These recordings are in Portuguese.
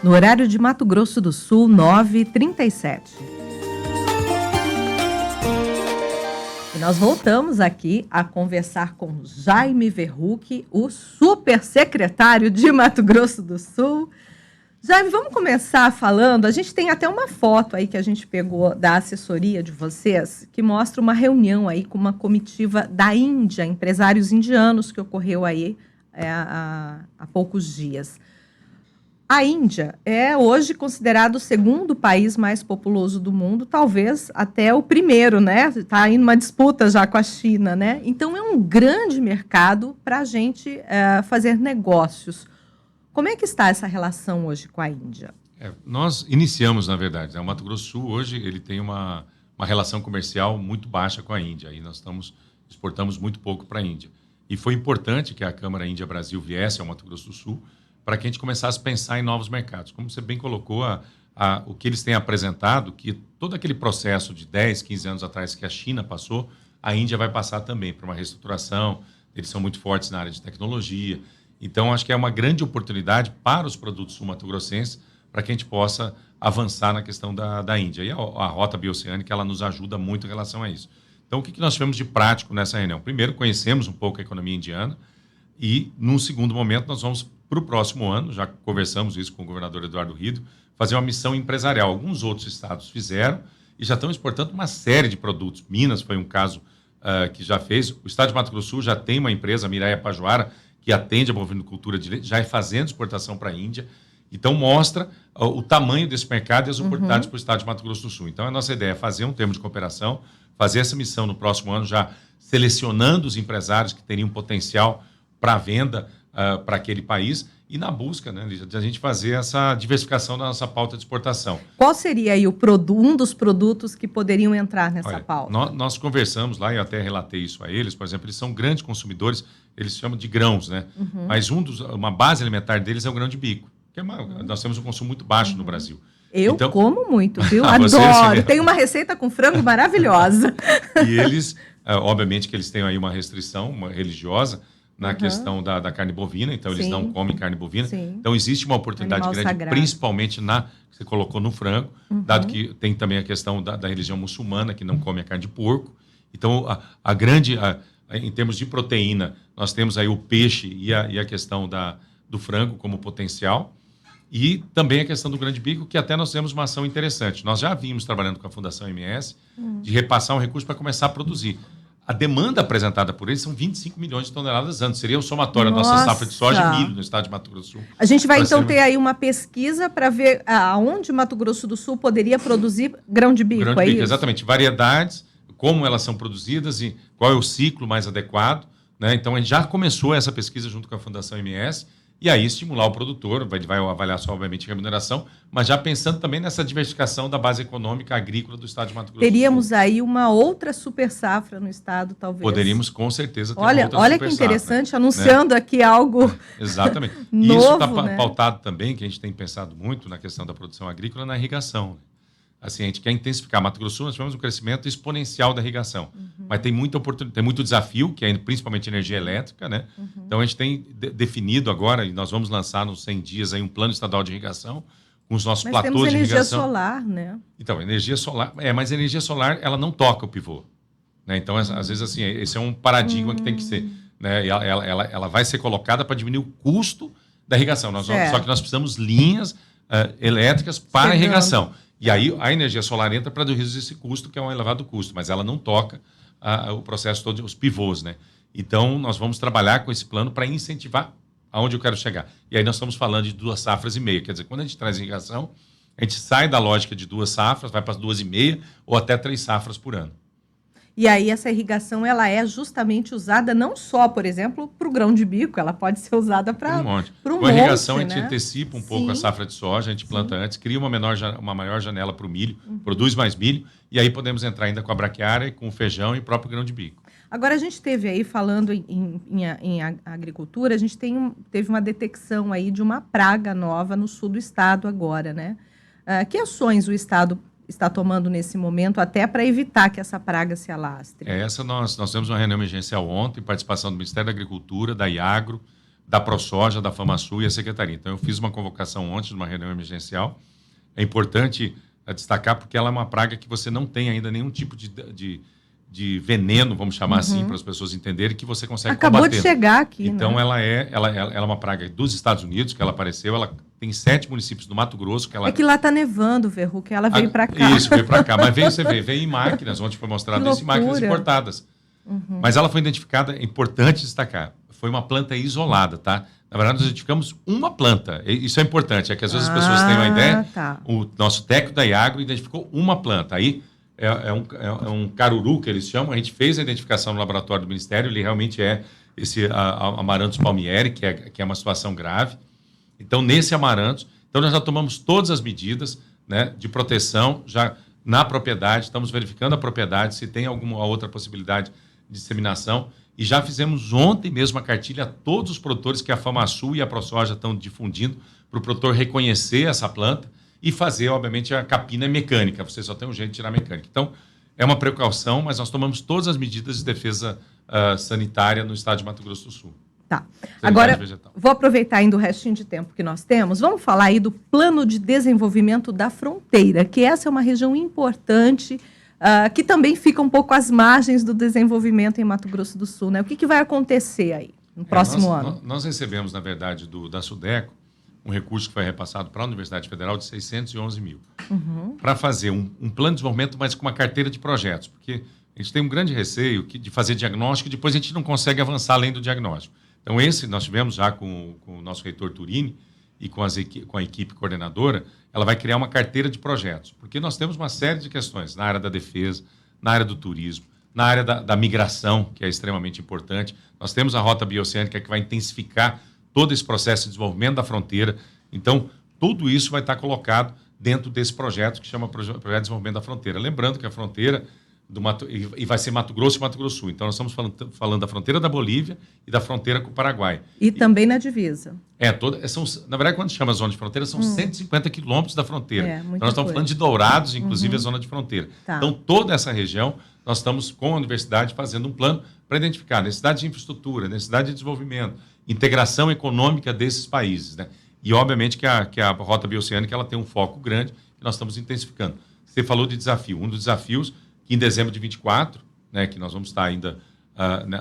No horário de Mato Grosso do Sul, 9h37. E nós voltamos aqui a conversar com Jaime Verrucchi, o super secretário de Mato Grosso do Sul. Jaime, vamos começar falando, a gente tem até uma foto aí que a gente pegou da assessoria de vocês, que mostra uma reunião aí com uma comitiva da Índia, empresários indianos, que ocorreu aí há poucos dias. A Índia é hoje considerado o segundo país mais populoso do mundo, talvez até o primeiro, né? Está aí numa disputa já com a China, né? Então é um grande mercado para a gente fazer negócios. Como é que está essa relação hoje com a Índia? Nós iniciamos, na verdade, o Mato Grosso do Sul hoje ele tem uma relação comercial muito baixa com a Índia. E nós exportamos muito pouco para a Índia. E foi importante que a Câmara Índia-Brasil viesse ao Mato Grosso do Sul para que a gente começasse a pensar em novos mercados. Como você bem colocou, o que eles têm apresentado, que todo aquele processo de 10, 15 anos atrás que a China passou, a Índia vai passar também por uma reestruturação. Eles são muito fortes na área de tecnologia. Então, acho que é uma grande oportunidade para os produtos sul-mato-grossenses para que a gente possa avançar na questão da Índia. E a Rota Bioceânica, ela nos ajuda muito em relação a isso. Então, o que nós tivemos de prático nessa reunião? Primeiro, conhecemos um pouco a economia indiana e, num segundo momento, nós vamos, para o próximo ano, já conversamos isso com o governador Eduardo Rido, fazer uma missão empresarial. Alguns outros estados fizeram e já estão exportando uma série de produtos. Minas foi um caso que já fez. O estado de Mato Grosso do Sul já tem uma empresa, a Miraia Pajuara, que atende a bovinocultura de leite, já é fazendo exportação para a Índia. Então, mostra o tamanho desse mercado e as oportunidades para o estado de Mato Grosso do Sul. Então, a nossa ideia é fazer um termo de cooperação, fazer essa missão no próximo ano, já selecionando os empresários que teriam potencial para venda para aquele país e na busca, né, de a gente fazer essa diversificação da nossa pauta de exportação. Qual seria aí um dos produtos que poderiam entrar nessa pauta? Nós conversamos lá, e eu até relatei isso a eles, por exemplo, eles são grandes consumidores, eles chamam de grãos, né? Mas uma base alimentar deles é o grão de bico, que nós temos um consumo muito baixo no Brasil. Eu como muito, viu? Adoro. Tem uma receita com frango maravilhosa. E eles, obviamente que eles têm aí uma restrição religiosa na questão da carne bovina, então eles não comem carne bovina. Sim. Então existe uma oportunidade Animal grande, sagrado. Principalmente que você colocou no frango, dado que tem também a questão da religião muçulmana, que não come a carne de porco. Então, em termos de proteína, nós temos aí o peixe e a questão do frango como potencial. E também a questão do grande bico, que até nós temos uma ação interessante. Nós já vimos trabalhando com a Fundação MS de repassar um recurso para começar a produzir. A demanda apresentada por eles são 25 milhões de toneladas ano. Seria o somatório da nossa safra de soja e milho no estado de Mato Grosso do Sul. A gente vai então ter aí uma pesquisa para ver aonde Mato Grosso do Sul poderia produzir grão de bico, grão de bico, isso? Exatamente. Variedades, como elas são produzidas e qual é o ciclo mais adequado, né? Então, a gente já começou essa pesquisa junto com a Fundação MS e aí estimular o produtor, ele vai avaliar só, obviamente, a remuneração, mas já pensando também nessa diversificação da base econômica agrícola do estado de Mato Grosso do Sul. Teríamos aí uma outra super safra no estado, talvez. Poderíamos, com certeza, ter uma outra super safra. Olha que interessante, anunciando aqui algo exatamente. novo, e isso está né? pautado também, que a gente tem pensado muito na questão da produção agrícola, na irrigação. Assim, a gente quer intensificar. Mato Grosso do Sul, nós tivemos um crescimento exponencial da irrigação. Mas tem muita oportunidade, tem muito desafio, que é principalmente energia elétrica, né? Então, a gente tem definido agora, e nós vamos lançar nos 100 dias aí um plano estadual de irrigação, com os nossos platôs de irrigação. Mas temos energia solar, né? Então, energia solar... mas a energia solar, ela não toca o pivô. Né? Então, às vezes, assim, esse é um paradigma que tem que ser. Né? E ela vai ser colocada para diminuir o custo da irrigação. Só que nós precisamos linhas elétricas para a irrigação. E aí a energia solar entra para reduzir esse custo, que é um elevado custo, mas ela não toca o processo todo, os pivôs, né? Então, nós vamos trabalhar com esse plano para incentivar aonde eu quero chegar. E aí nós estamos falando de 2,5 safras. Quer dizer, quando a gente traz irrigação, a gente sai da lógica de 2 safras, vai para as 2,5 ou até 3 safras por ano. E aí essa irrigação ela é justamente usada não só, por exemplo, para o grão de bico, ela pode ser usada para um monte. Com a irrigação, a gente antecipa um pouco Sim. a safra de soja, a gente planta antes, cria uma maior janela para o milho, produz mais milho, e aí podemos entrar ainda com a braquiária, com o feijão e o próprio grão de bico. Agora, a gente teve aí, falando em agricultura, a gente teve uma detecção aí de uma praga nova no sul do estado agora, né? Que ações o estado está tomando nesse momento, até para evitar que essa praga se alastre? Nós tivemos uma reunião emergencial ontem, participação do Ministério da Agricultura, da Iagro, da ProSoja, da FamaSul e a Secretaria. Então, eu fiz uma convocação ontem, numa reunião emergencial. É importante destacar porque ela é uma praga que você não tem ainda nenhum tipo de veneno, vamos chamar assim, para as pessoas entenderem, que você consegue Acabou combater. de chegar aqui, Então, né? ela é uma praga dos Estados Unidos, que ela apareceu. Ela tem 7 municípios do Mato Grosso. É que lá tá nevando, Verruc, ela veio para cá. Isso, veio para cá. Mas veio em máquinas, ontem foi mostrado isso, em máquinas importadas. Mas ela foi identificada, é importante destacar, foi uma planta isolada, tá? Na verdade, nós identificamos uma planta. Isso é importante, é que às vezes as pessoas têm uma ideia. Tá. O nosso técnico da Iagro identificou uma planta. Aí é um caruru, que eles chamam. A gente fez a identificação no laboratório do Ministério, ele realmente é esse Amaranthus palmieri, que é uma situação grave. Então, nesse Amaranthus, então nós já tomamos todas as medidas, né, de proteção, já na propriedade, estamos verificando a propriedade, se tem alguma outra possibilidade de disseminação. E já fizemos ontem mesmo a cartilha a todos os produtores que a FamaSul e a ProSoja estão difundindo, para o produtor reconhecer essa planta e fazer, obviamente, a capina mecânica. Você só tem um jeito de tirar a mecânica. Então, é uma precaução, mas nós tomamos todas as medidas de defesa sanitária no estado de Mato Grosso do Sul. Tá. Agora, vou aproveitar ainda o restinho de tempo que nós temos. Vamos falar aí do Plano de Desenvolvimento da Fronteira, que essa é uma região importante, que também fica um pouco às margens do desenvolvimento em Mato Grosso do Sul, né? O que vai acontecer aí no próximo ano? Nós recebemos, na verdade, da Sudeco, um recurso que foi repassado para a Universidade Federal de 611 mil, para fazer um plano de desenvolvimento, mas com uma carteira de projetos, porque a gente tem um grande receio de fazer diagnóstico e depois a gente não consegue avançar além do diagnóstico. Então, nós tivemos já com o nosso reitor Turini e com a equipe coordenadora, ela vai criar uma carteira de projetos, porque nós temos uma série de questões na área da defesa, na área do turismo, na área da migração, que é extremamente importante. Nós temos a Rota Bioceânica, que vai intensificar todo esse processo de desenvolvimento da fronteira. Então, tudo isso vai estar colocado dentro desse projeto que chama Projeto de Desenvolvimento da Fronteira. Lembrando que a fronteira e vai ser Mato Grosso e Mato Grosso do Sul. Então, nós estamos falando da fronteira da Bolívia e da fronteira com o Paraguai. E também na divisa. Na verdade, quando chama zona de fronteira, são 150 quilômetros da fronteira. Então, nós estamos falando de Dourados, inclusive a zona de fronteira. Tá. Então, toda essa região, nós estamos com a universidade fazendo um plano para identificar necessidade de infraestrutura, necessidade de desenvolvimento, integração econômica desses países, né? E, obviamente, que a Rota Bioceânica ela tem um foco grande que nós estamos intensificando. Você falou de desafio. Um dos desafios que em dezembro de 24, né, que nós vamos estar ainda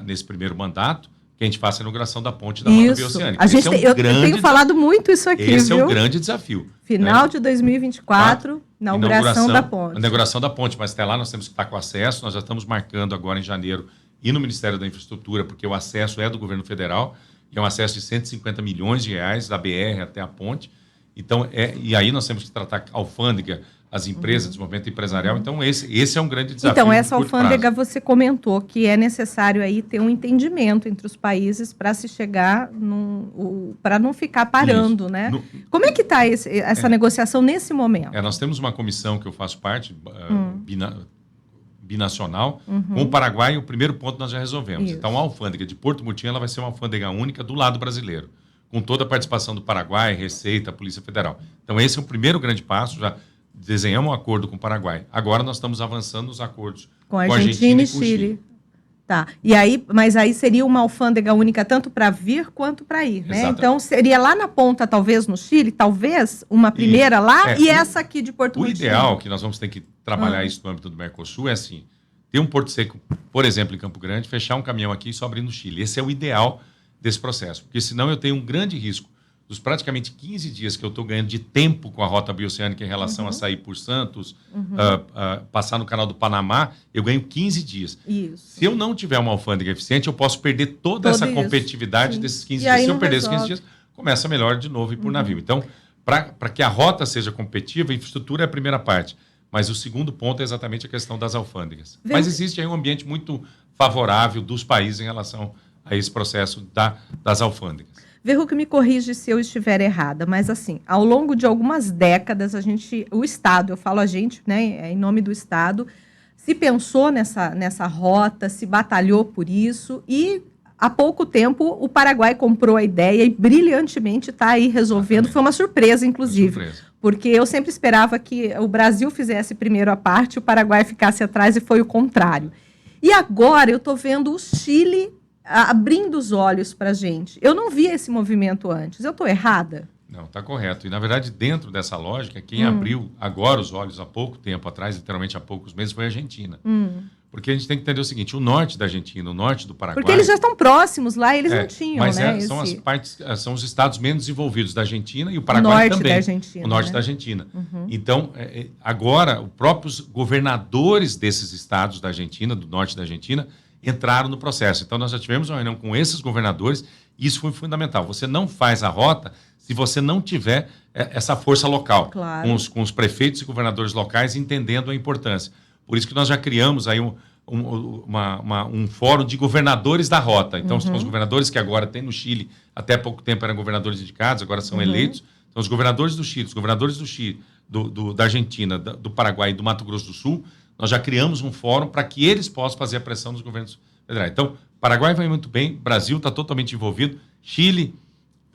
nesse primeiro mandato, que a gente faça a inauguração da ponte da Rota Bioceânica. Eu tenho falado muito isso aqui, Esse viu? é o grande desafio. Final de 2024, inauguração da ponte. A inauguração da ponte, mas até lá nós temos que estar com acesso, nós já estamos marcando agora em janeiro e no Ministério da Infraestrutura, porque o acesso é do governo federal, e é um acesso de 150 milhões de reais, da BR até a ponte. Então, e aí nós temos que tratar a alfândega, as empresas de desenvolvimento empresarial. Então, esse é um grande desafio. Então, essa alfândega você comentou que é necessário aí ter um entendimento entre os países para se chegar, para não ficar parando, né? Como é que está essa negociação nesse momento? Nós temos uma comissão que eu faço parte, binacional, com o Paraguai, o primeiro ponto nós já resolvemos. Isso. Então, a alfândega de Porto Murtinho ela vai ser uma alfândega única do lado brasileiro, com toda a participação do Paraguai, Receita, Polícia Federal. Então, esse é o primeiro grande passo, já desenhamos um acordo com o Paraguai. Agora nós estamos avançando nos acordos com a Argentina e Chile. Tá. Mas aí seria uma alfândega única tanto para vir quanto para ir, né? Exatamente. Então seria lá na ponta, talvez no Chile, talvez uma primeira lá e essa aqui de Porto Murtinho. O ideal, que nós vamos ter que trabalhar isso no âmbito do Mercosul, é assim, ter um porto seco, por exemplo, em Campo Grande, fechar um caminhão aqui e só abrir no Chile. Esse é o ideal desse processo, porque senão eu tenho um grande risco dos praticamente 15 dias que eu estou ganhando de tempo com a Rota Bioceânica em relação a sair por Santos, passar no canal do Panamá, eu ganho 15 dias. Isso. Se eu não tiver uma alfândega eficiente, eu posso perder toda essa competitividade desses 15 dias. Se eu perder esses 15 dias, começa melhor de novo ir por navio. Então, para que a rota seja competitiva, a infraestrutura é a primeira parte. Mas o segundo ponto é exatamente a questão das alfândegas. Mas existe aí um ambiente muito favorável dos países em relação a esse processo das alfândegas. Verruc, me corrige se eu estiver errada, mas assim, ao longo de algumas décadas, o Estado, eu falo a gente, né, em nome do Estado, se pensou nessa rota, se batalhou por isso e há pouco tempo o Paraguai comprou a ideia e brilhantemente está aí resolvendo. Foi uma surpresa, inclusive, porque eu sempre esperava que o Brasil fizesse primeiro a parte, o Paraguai ficasse atrás e foi o contrário. E agora eu estou vendo o Chile abrindo os olhos para a gente. Eu não via esse movimento antes. Eu estou errada? Não, está correto. E, na verdade, dentro dessa lógica, quem abriu agora os olhos há pouco tempo atrás, literalmente há poucos meses, foi a Argentina. Porque a gente tem que entender o seguinte, o norte da Argentina, o norte do Paraguai... Porque eles já estão próximos lá, eles não tinham, mas né? são os estados menos desenvolvidos da Argentina e o Paraguai também. O norte da Argentina. Então, agora, os próprios governadores desses estados da Argentina, do norte da Argentina, entraram no processo. Então, nós já tivemos uma reunião com esses governadores e isso foi fundamental. Você não faz a rota se você não tiver essa força local, claro, com os prefeitos e governadores locais entendendo a importância. Por isso que nós já criamos aí um fórum de governadores da rota. Então, são os governadores que agora tem no Chile, até pouco tempo eram governadores indicados, agora são eleitos. Então, os governadores do Chile, os governadores do Chile, da Argentina, do Paraguai e do Mato Grosso do Sul, nós já criamos um fórum para que eles possam fazer a pressão nos governos federais. Então, Paraguai vai muito bem, Brasil está totalmente envolvido, Chile,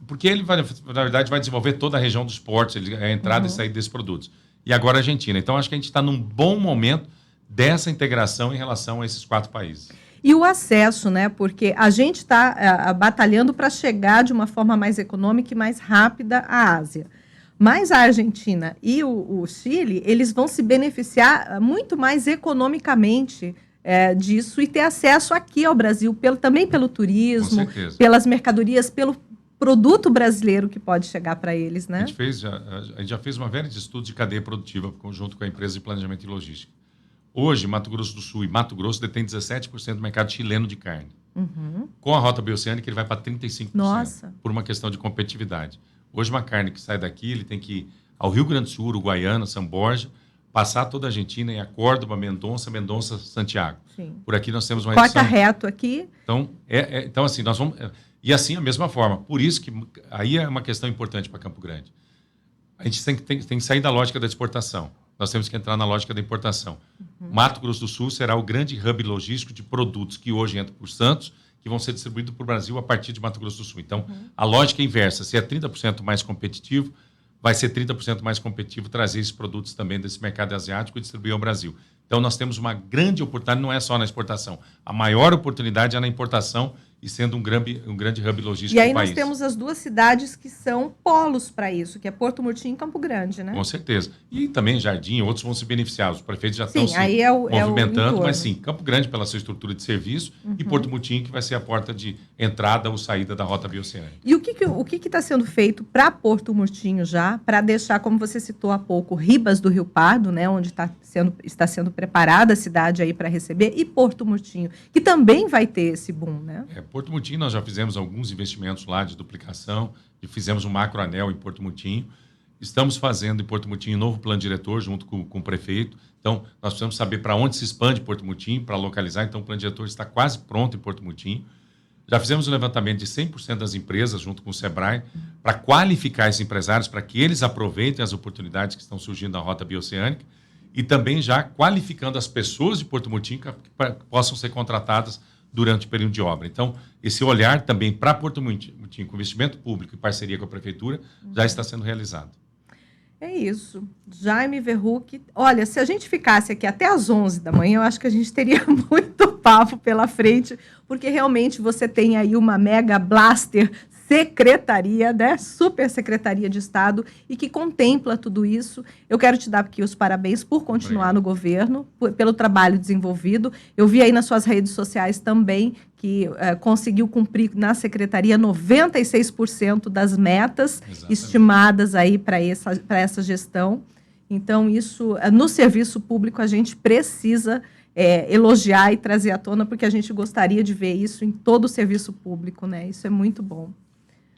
porque ele, na verdade, vai desenvolver toda a região dos portos, a entrada e saída desses produtos. E agora a Argentina. Então, acho que a gente está num bom momento dessa integração em relação a esses 4 países. E o acesso, né? Porque a gente está batalhando para chegar de uma forma mais econômica e mais rápida à Ásia. Mas a Argentina e o Chile, eles vão se beneficiar muito mais economicamente disso e ter acesso aqui ao Brasil, também pelo turismo, pelas mercadorias, pelo produto brasileiro que pode chegar para eles, né? A gente já fez uma série de estudos de cadeia produtiva junto com a empresa de planejamento e logística. Hoje, Mato Grosso do Sul e Mato Grosso detêm 17% do mercado chileno de carne. Com a rota bioceânica, ele vai para 35%. Nossa. Por uma questão de competitividade. Hoje, uma carne que sai daqui, ele tem que ir ao Rio Grande do Sul, Uruguaiana, São Borja, passar toda a Argentina em Córdoba, Mendonça, Santiago. Sim. Por aqui nós temos uma Corta reto aqui. Então, assim, nós vamos... E assim, a mesma forma. Por isso que aí é uma questão importante para Campo Grande. A gente tem que sair da lógica da exportação. Nós temos que entrar na lógica da importação. Mato Grosso do Sul será o grande hub logístico de produtos que hoje entram por Santos, que vão ser distribuídos para o Brasil a partir de Mato Grosso do Sul. Então, a lógica é inversa. Se é 30% mais competitivo, vai ser 30% mais competitivo trazer esses produtos também desse mercado asiático e distribuir ao Brasil. Então, nós temos uma grande oportunidade, não é só na exportação. A maior oportunidade é na importação e sendo um grande hub logístico do país. E aí nós temos as 2 cidades que são polos para isso, que é Porto Murtinho e Campo Grande, né? Com certeza. E também Jardim, outros vão se beneficiar. Os prefeitos já estão se movimentando, mas sim, Campo Grande pela sua estrutura de serviço e Porto Murtinho que vai ser a porta de entrada ou saída da rota bioceânica. E o que está sendo feito para Porto Murtinho já, para deixar, como você citou há pouco, Ribas do Rio Pardo, né, onde está sendo preparada a cidade aí para receber, e Porto Murtinho, que também vai ter esse boom, né? Porto Murtinho, nós já fizemos alguns investimentos lá de duplicação, e fizemos um macroanel em Porto Murtinho. Estamos fazendo em Porto Murtinho um novo plano diretor junto com o prefeito. Então, nós precisamos saber para onde se expande Porto Murtinho, para localizar. Então, o plano diretor está quase pronto em Porto Murtinho. Já fizemos um levantamento de 100% das empresas junto com o Sebrae para qualificar esses empresários, para que eles aproveitem as oportunidades que estão surgindo na rota bioceânica e também já qualificando as pessoas de Porto Murtinho que possam ser contratadas durante o período de obra. Então, esse olhar também para Porto Murtinho, com investimento público e parceria com a Prefeitura, já está sendo realizado. É isso. Jaime Verhuck. Olha, se a gente ficasse aqui até às 11 da manhã, eu acho que a gente teria muito papo pela frente, porque realmente você tem aí uma mega blaster secretaria, né? Super secretaria de Estado e que contempla tudo isso. Eu quero te dar aqui os parabéns por continuar no governo, pelo trabalho desenvolvido. Eu vi aí nas suas redes sociais também que conseguiu cumprir na secretaria 96% das metas estimadas aí para essa gestão. Então, isso, no serviço público, a gente precisa elogiar e trazer à tona, porque a gente gostaria de ver isso em todo o serviço público, né? Isso é muito bom.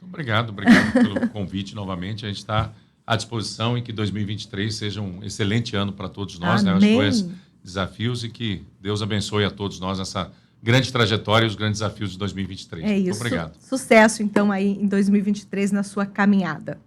Obrigado pelo convite novamente. A gente está à disposição e que 2023 seja um excelente ano para todos nós, né? Os dois desafios e que Deus abençoe a todos nós nessa grande trajetória e os grandes desafios de 2023. É isso. Muito obrigado. Sucesso, então, aí em 2023 na sua caminhada.